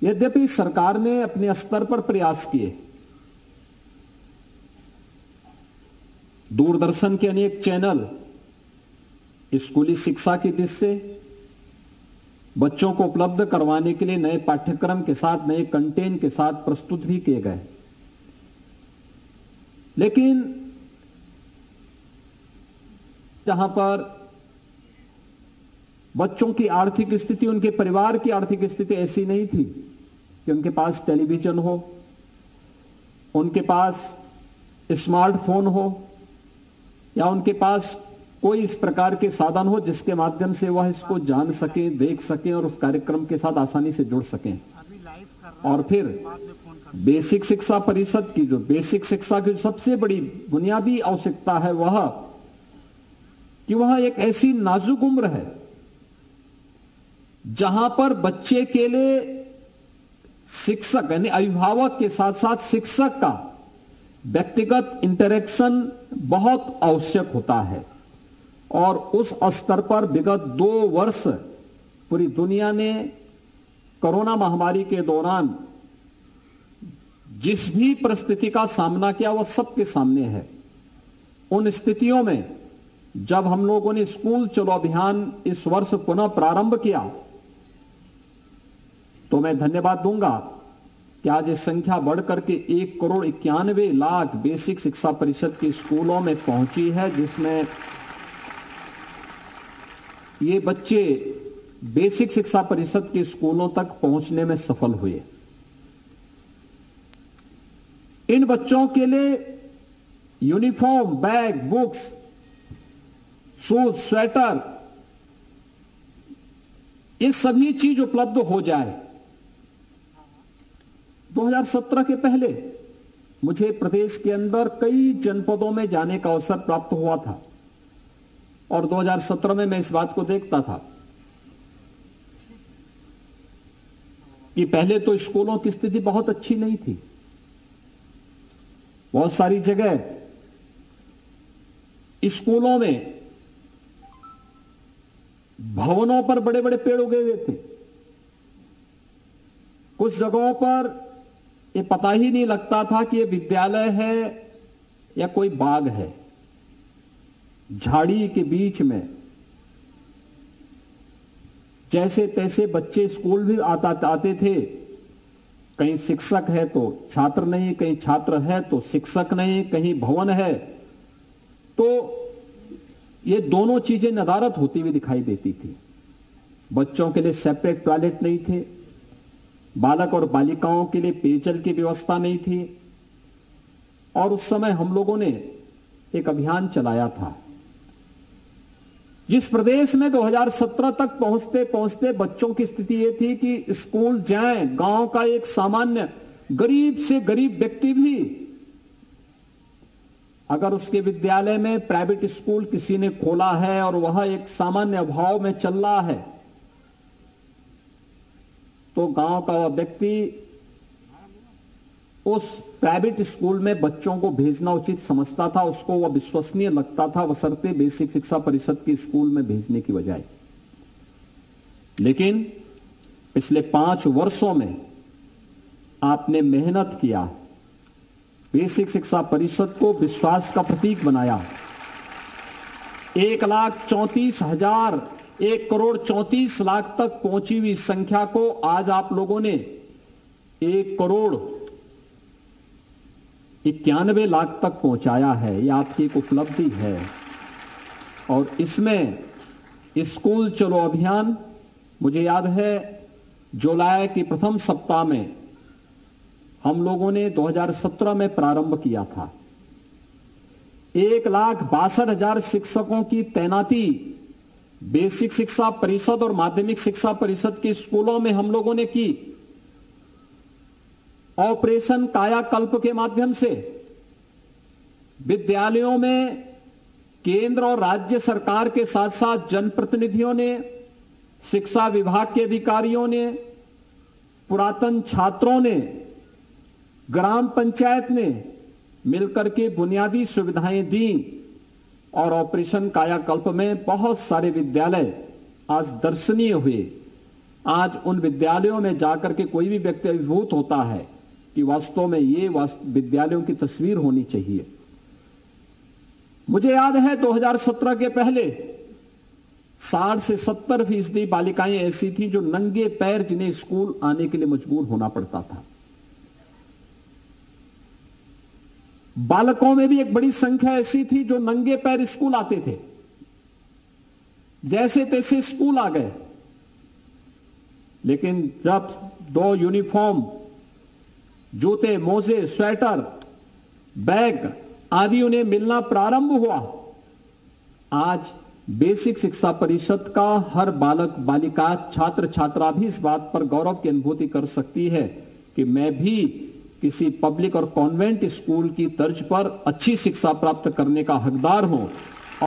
यद्यपि सरकार ने अपने स्तर पर प्रयास किए, दूरदर्शन के अनेक चैनल स्कूली शिक्षा की दृष्टि से बच्चों को उपलब्ध करवाने के लिए नए पाठ्यक्रम के साथ, नए कंटेंट के साथ प्रस्तुत भी किए गए, लेकिन जहां पर बच्चों की आर्थिक स्थिति, उनके परिवार की आर्थिक स्थिति ऐसी नहीं थी कि उनके पास टेलीविजन हो, उनके पास स्मार्टफोन हो, या उनके पास कोई इस प्रकार के साधन हो जिसके माध्यम से वह इसको जान सकें, देख सकें और उस कार्यक्रम के साथ आसानी से जुड़ सकें। और फिर बेसिक शिक्षा परिषद की जो बेसिक शिक्षा की सबसे बड़ी बुनियादी आवश्यकता है वह कि वह एक ऐसी नाजुक उम्र है जहां पर बच्चे के लिए शिक्षक यानी अभिभावक के साथ साथ शिक्षक का व्यक्तिगत इंटरेक्शन बहुत आवश्यक होता है। और उस स्तर पर विगत 2 वर्ष पूरी दुनिया ने कोरोना महामारी के दौरान जिस भी परिस्थिति का सामना किया वह सबके सामने है। उन स्थितियों में जब हम लोगों ने स्कूल चलो अभियान इस वर्ष पुनः प्रारंभ किया, तो मैं धन्यवाद दूंगा कि आज ये संख्या बढ़कर के 1,91,00,000 बेसिक शिक्षा परिषद के स्कूलों में पहुंची है, जिसमें ये बच्चे बेसिक शिक्षा परिषद के स्कूलों तक पहुंचने में सफल हुए। इन बच्चों के लिए uniform, bag, books, shoes, sweater, ये सभी चीज उपलब्ध हो जाए। 2017 के पहले मुझे प्रदेश के अंदर कई जनपदों में जाने का अवसर प्राप्त हुआ था और 2017 में मैं इस बात को देखता था कि पहले तो स्कूलों की स्थिति बहुत अच्छी नहीं थी। बहुत सारी जगह स्कूलों में भवनों पर बड़े बड़े पेड़ उगे हुए थे। कुछ जगहों पर ये पता ही नहीं लगता था कि ये विद्यालय है या कोई बाग है। झाड़ी के बीच में जैसे तैसे बच्चे स्कूल भी आते थे। कहीं शिक्षक है तो छात्र नहीं, कहीं छात्र है तो शिक्षक नहीं, कहीं भवन है। तो ये दोनों चीजें नदारद होती हुई दिखाई देती थी। बच्चों के लिए सेपरेट टॉयलेट नहीं थे, बालक और बालिकाओं के लिए पेयजल की व्यवस्था नहीं थी। और उस समय हम लोगों ने एक अभियान चलाया था, जिस प्रदेश में 2017 तक पहुंचते पहुंचते बच्चों की स्थिति यह थी कि स्कूल जाएं, गांव का एक सामान्य गरीब से गरीब व्यक्ति भी अगर उसके विद्यालय में प्राइवेट स्कूल किसी ने खोला है और वह एक सामान्य अभाव में चल रहा है, तो गांव का वह व्यक्ति उस प्राइवेट स्कूल में बच्चों को भेजना उचित समझता था, उसको वह विश्वसनीय लगता था, बशर्ते बेसिक शिक्षा परिषद के स्कूल में भेजने की बजाय। लेकिन पिछले 5 वर्षों में आपने मेहनत किया, बेसिक शिक्षा परिषद को विश्वास का प्रतीक बनाया। 1,34,000 1,34,00,000 तक पहुंची हुई संख्या को आज आप लोगों ने 1,91,00,000 तक पहुंचाया है। यह आपकी एक उपलब्धि है। और इसमें स्कूल चलो अभियान, मुझे याद है जुलाई के प्रथम सप्ताह में हम लोगों ने 2017 में प्रारंभ किया था। 1,62,000 शिक्षकों की तैनाती बेसिक शिक्षा परिषद और माध्यमिक शिक्षा परिषद के स्कूलों में हम लोगों ने की। ऑपरेशन कायाकल्प के माध्यम से विद्यालयों में केंद्र और राज्य सरकार के साथ साथ जनप्रतिनिधियों ने, शिक्षा विभाग के अधिकारियों ने, पुरातन छात्रों ने, ग्राम पंचायत ने मिलकर के बुनियादी सुविधाएं दी और ऑपरेशन कायाकल्प में बहुत सारे विद्यालय आज दर्शनीय हुए। आज उन विद्यालयों में जाकर के कोई भी व्यक्ति अभिभूत होता है कि वास्तव में ये विद्यालयों की तस्वीर होनी चाहिए। मुझे याद है 2017 के पहले 60 से 70% बालिकाएं ऐसी थी जो नंगे पैर जिन्हें स्कूल आने के लिए मजबूर होना पड़ता था। बालकों में भी एक बड़ी संख्या ऐसी थी जो नंगे पैर स्कूल आते थे, जैसे तैसे स्कूल आ गए। लेकिन जब 2 यूनिफॉर्म, जूते, मोजे, स्वेटर, बैग आदि उन्हें मिलना प्रारंभ हुआ, आज बेसिक शिक्षा परिषद का हर बालक बालिका छात्र छात्रा भी इस बात पर गौरव की अनुभूति कर सकती है कि मैं भी किसी पब्लिक और कॉन्वेंट स्कूल की तर्ज पर अच्छी शिक्षा प्राप्त करने का हकदार हूं।